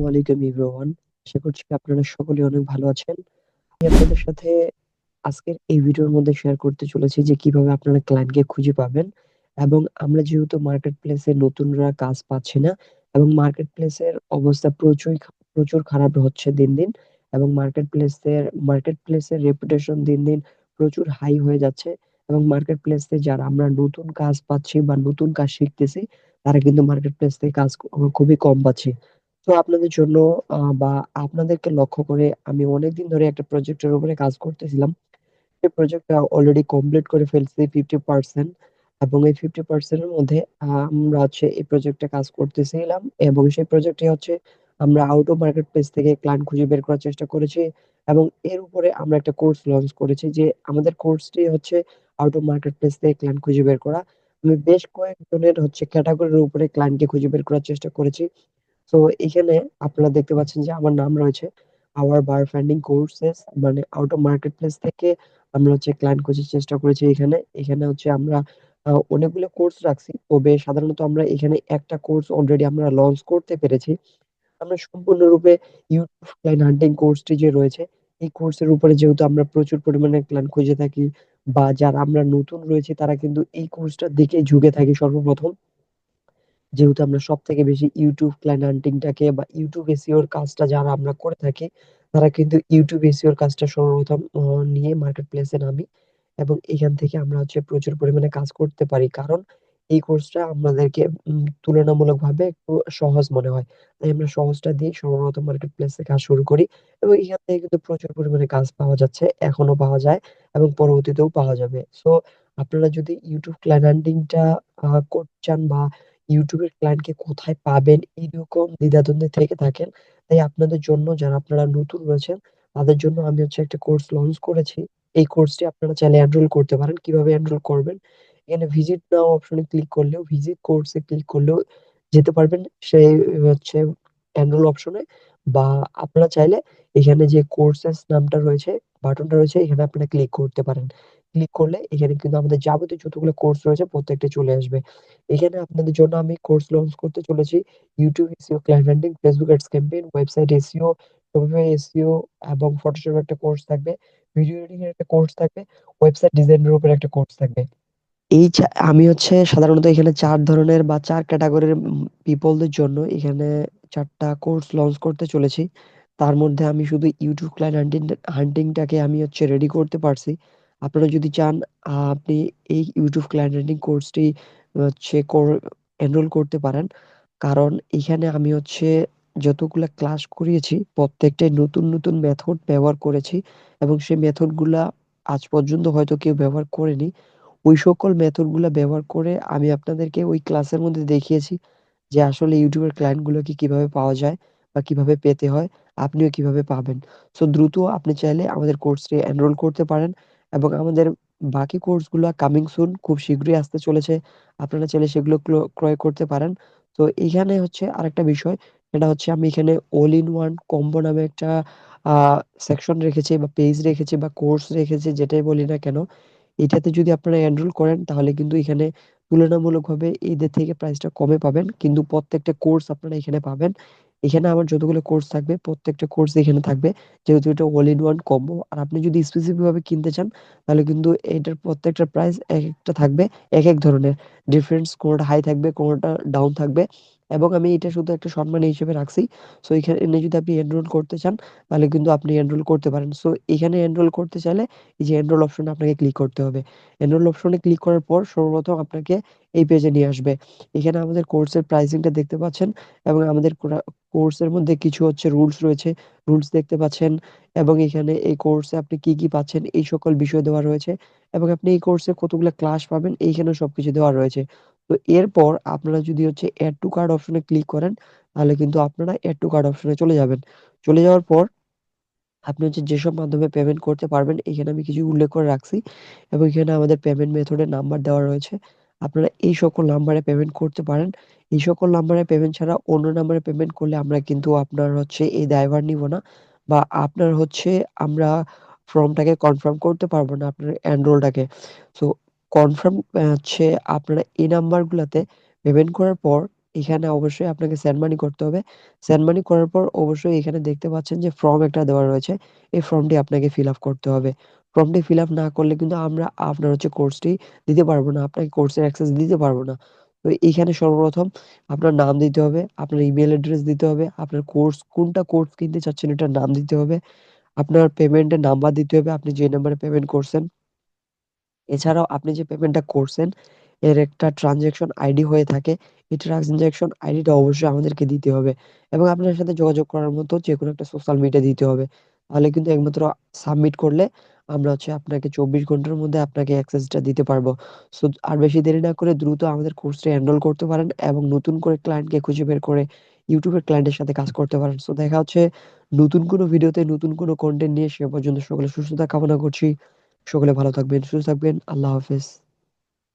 আসসালামু আলাইকুম এভরিওয়ান। আশা করছি আপনারা সকলেই অনেক ভালো আছেন। আমি আপনাদের সাথে আজকের এই ভিডিওর মধ্যে শেয়ার করতে চলেছি যে কিভাবে আপনারা ক্লায়েন্টকে খুঁজে পাবেন এবং আমরা যেহেতু মার্কেট প্লেসে নতুনরা কাজ পাচ্ছি না এবং মার্কেট প্লেসের অবস্থা প্রচুর খারাপ হচ্ছে দিন দিন এবং মার্কেট প্লেসের রেপুটেশন দিন দিন প্রচুর হাই হয়ে যাচ্ছে এবং মার্কেট প্লেসে যারা আমরা নতুন কাজ পাচ্ছি বা নতুন কাজ শিখতেছি তারা কিন্তু মার্কেট প্লেস থেকে কাজ খুবই কম পাচ্ছি। তো আপনাদের জন্য বা আপনাদেরকে লক্ষ্য করে আমি অনেকদিন ধরে একটা প্রজেক্টের উপরে কাজ করতেছিলাম। এই প্রজেক্টটা অলরেডি কমপ্লিট করে ফেলছি 50% এবং এই 50% এর মধ্যে আমরা হচ্ছে এই প্রজেক্টে কাজ করতেছিলাম এবং সেই প্রজেক্টে হচ্ছে আমরা আউট অফ মার্কেট প্লেস থেকে ক্লায়েন্ট খুঁজে বের করার চেষ্টা করেছি এবং এর উপরে আমরা একটা কোর্স লঞ্চ করেছি যে আমাদের কোর্সটি হচ্ছে আউট অফ মার্কেট প্লেস থেকে ক্লায়েন্ট খুঁজে বের করা। আমি বেশ কয়েকজনের হচ্ছে ক্যাটাগরির উপরে ক্লায়েন্টকে খুঁজে বের করার চেষ্টা করেছি। তো এখানে আপনারা দেখতে পাচ্ছেন যে আমার নাম রয়েছে আওয়ার বার ফাইন্ডিং কোর্সেস, মানে আউট অফ মার্কেট প্লেস থেকে আমরা হচ্ছে ক্লায়েন্ট খোঁজার চেষ্টা করেছি। এখানে হচ্ছে আমরা অনেকগুলো কোর্স রাখছি, তবে সাধারণত আমরা এখানে একটা কোর্স অলরেডি আমরা লঞ্চ করতে পেরেছি। আমরা সম্পূর্ণরূপে ইউটিউব ক্লায়েন্ট হান্টিং কোর্সটি যে রয়েছে, এই কোর্সের উপরে যেহেতু আমরা প্রচুর পরিমাণে ক্লায়েন্ট খুঁজে থাকি বা যারা আমরা নতুন রয়েছি তারা কিন্তু এই কোর্সটার দিকেই ঝুঁকে থাকি সর্বপ্রথম। যেহেতু আমরা সবথেকে বেশি ইউটিউব ক্লায়েন্ট হান্টিং টাকে বা ইউটিউব এসইও এর কাজটা যারা আমরা করে থাকি, তারা কিন্তু ইউটিউব এসইও এর কাজটা সর্বপ্রথম নিয়ে মার্কেট প্লেসে নামি এবং এখান থেকে আমরা হচ্ছে প্রচুর পরিমাণে কাজ করতে পারি। কারণ এই কোর্সটা আমাদেরকে তুলনামূলকভাবে একটু সহজ মনে হয়। তাই আমরা সহজটা দিয়ে সর্বপ্রথম মার্কেট প্লেসে কাজ শুরু করি এবং এখান থেকে কিন্তু প্রচুর পরিমাণে কাজ পাওয়া যাচ্ছে। এখনো পাওয়া যায় এবং পরবর্তীতেও পাওয়া যাবে। সো আপনারা যদি ইউটিউব ক্লায়েন্ট হান্টিং টা করতে চান বা YouTube এর ক্লায়েন্টকে কোথায় পাবেন এইরকম দ্বিধাদ্বন্দ্বে থেকে থাকেন, তাই আপনাদের জন্য যারা আপনারা নতুন রয়েছেন তাদের জন্য আমি হচ্ছে একটা কোর্স লঞ্চ করেছি। এই কোর্সটি আপনারা চাইলে এনরোল করতে পারেন। কিভাবে এনরোল করবেন? এখানে ভিজিট নাও অপশনে ক্লিক করলেও, ভিজিট কোর্স এ ক্লিক করলেও যেতে পারবেন সেই হচ্ছে এনরোল অপশনে, বা আপনারা চাইলে এখানে যে কোর্সেস নামটা রয়েছে, বাটনটা রয়েছে, এখানে আপনারা ক্লিক করতে পারেন। ক্লিক করলে এখানে কিন্তু আমাদের যাবতীয় যতগুলো কোর্স রয়েছে প্রত্যেকটা চলে আসবে। এখানে আপনাদের জন্য আমি কোর্স লঞ্চ করতে চলেছি YouTube এসইও ক্লায়েন্ট হান্টিং, Facebook ads campaign, website SEO, Shopify SEO এবং ফটোশপ একটা কোর্স থাকবে, ভিডিও এডিটিং এর একটা কোর্স থাকবে, ওয়েবসাইট ডিজাইনের উপর একটা কোর্স থাকবে। আমি হচ্ছে সাধারণত এখানে ৪ ধরনের বা ৪ ক্যাটেগরির পিপলদের জন্য এখানে ৪ টা কোর্স লঞ্চ করতে চলেছি। তার মধ্যে আমি শুধু YouTube ক্লায়েন্ট হান্টিংটাকে আমি হচ্ছে রেডি করতে পারছি। আপনারা যদি চান আপনি এই YouTube ক্লায়েন্ট হান্টিং কোর্সটি হচ্ছে এনরোল করতে পারেন। কারণ এখানে আমি হচ্ছে যতগুলা ক্লাস করিয়েছি প্রত্যেকটাই নতুন মেথড ব্যবহার করেছি এবং সেই মেথড গুলা আজ পর্যন্ত হয়তো কেউ ব্যবহার করেনি। ওই সকল মেথড গুলা ব্যবহার করে আমি আপনাদেরকে ওই ক্লাসের মধ্যে দেখিয়েছি যে আসলে YouTube এর ক্লায়েন্ট গুলোকে কিভাবে পাওয়া যায় বা কিভাবে পেতে হয়, আপনিও কিভাবে পাবেন। সো দ্রুত আপনি চাইলে আমাদের কোর্সটি এনরোল করতে পারেন এবং আমাদের বাকি কোর্সগুলা কামিং সুন, খুব শীঘ্রই আসতে চলেছে। আপনারা চাইলে সেগুলো ক্রয় করতে পারেন। তো এইখানে হচ্ছে আরেকটা বিষয়, সেটা হচ্ছে আমি এখানে অল ইন ওয়ান কম্বো নামে একটা আ সেকশন রেখেছি বা পেজ রেখেছি বা কোর্স রেখেছি, যেটাই বলি না কেন। এটাতে যদি আপনারা এনরোল করেন তাহলে কিন্তু এখানে তুলনামূলকভাবে এদের থেকে প্রাইসটা কমে পাবেন। কিন্তু প্রত্যেকটা কোর্স আপনারা এখানে পাবেন। এখানে আমার যতগুলো কোর্স থাকবে প্রত্যেকটা কোর্স এখানে থাকবে। যেহেতু এটা অল ইন ওয়ান কম্বো। আর আপনি যদি স্পেসিফিক ভাবে কিনতে চান তাহলে কিন্তু এটার প্রত্যেকটার প্রাইস একেকটা থাকবে একেক ধরনের। ডিফারেন্স, কোনটা হাই থাকবে, কোনটা ডাউন থাকবে এবং আমি এটা শুধু একটা সম্মানী হিসেবে রাখছি। সো এখানে যদি আপনি এনরোল করতে চান তাহলে কিন্তু আপনি এনরোল করতে পারেন। সো এখানে এনরোল করতে চাইলে এই যে এনরোল অপশনে আপনাকে ক্লিক করতে হবে। এনরোল অপশনে ক্লিক করার পর সর্বপ্রথম আপনাকে এই পেজে নিয়ে আসবে। এখানে আমাদের কোর্সের প্রাইসিংটা দেখতে পাচ্ছেন এবং আমাদের কোর্সের মধ্যে কিছু হচ্ছে রুলস রয়েছে। রুলস দেখতে পাচ্ছেন এবং এখানে এই কোর্সে আপনি কি পাচ্ছেন এই সকল বিষয় দেওয়া রয়েছে এবং আপনি এই কোর্সে কতগুলো ক্লাস পাবেন এইখানেও সবকিছু দেওয়া রয়েছে। তো এরপর আপনারা যদি হচ্ছে এড টু কার্ট অপশনে ক্লিক করেন তাহলে কিন্তু আপনারা এড টু কার্ট অপশনে চলে যাবেন। চলে যাওয়ার পর আপনি হচ্ছে যেসব মাধ্যমে পেমেন্ট করতে পারবেন এখানে আমি কিছু উল্লেখ করে রাখছি এবং এখানে আমাদের পেমেন্ট মেথডের নাম্বার দেওয়া রয়েছে। আপনারা এই সকল নাম্বারে পেমেন্ট করতে পারেন। এই সকল নাম্বারে পেমেন্ট ছাড়া অন্য নাম্বারে পেমেন্ট করলে আমরা কিন্তু আপনার হচ্ছে এই দায়ভার নিব না বা আপনার হচ্ছে আমরা ফর্মটাকে কনফার্ম করতে পারবো না আপনার এনরোলটাকে। সো কনফার্ম হচ্ছে আপনারা এই নাম্বারগুলাতে পেমেন্ট করার পর এখানে অবশ্যই আপনাকে সেন্ড মানি করতে হবে। সেন্ড মানি করার পর অবশ্যই এখানে দেখতে পাচ্ছেন যে ফর্ম একটা দেওয়া রয়েছে। এই ফর্মটি আপনাকে ফিল আপ করতে হবে। ফর্মটি ফিল আপ না করলে কিন্তু আমরা আপনার কোর্সটি দিতে পারব না। আপনাকে কোর্সের অ্যাক্সেস দিতে পারব না। তো এইখানে সর্বপ্রথম আপনার নাম দিতে হবে, আপনার ইমেইল অ্যাড্রেস দিতে হবে, আপনার কোনটা কোর্স কিনতে চাচ্ছেন এটার নাম দিতে হবে, আপনার পেমেন্টের নাম্বার দিতে হবে, আপনি যে নাম্বারে পেমেন্ট করছেন। এছাড়াও আপনি যে পেমেন্টটা করছেন এর একটা ট্রান্সেকশন আইডি হয়ে থাকে। এই ট্রান্সেকশন আইডিটা অবশ্যই আমাদেরকে দিতে হবে এবং আপনার সাথে যোগাযোগ করার মতো যেকোনো একটা সোশ্যাল মিডিয়া দিতে হবে। তাহলে কিন্তু একমাত্র সাবমিট করলে আমরা আপনাকে ২৪ ঘন্টার মধ্যে আপনাকে অ্যাক্সেসটা দিতে পারবো। সো আর বেশি দেরি না করে দ্রুত আমাদের কোর্সটা এনরোল করতে পারেন এবং নতুন করে ক্লায়েন্টকে খুঁজে বের করে YouTube এর ক্লায়েন্টের সাথে কাজ করতে পারেন। সো দেখা হচ্ছে নতুন কোনো ভিডিওতে নতুন কোনো কনটেন্ট নিয়ে। সে পর্যন্ত সকলের সুস্থতা কামনা করছি। সকলে ভালো থাকবেন, সুস্থ থাকবেন। আল্লাহ হাফেজ।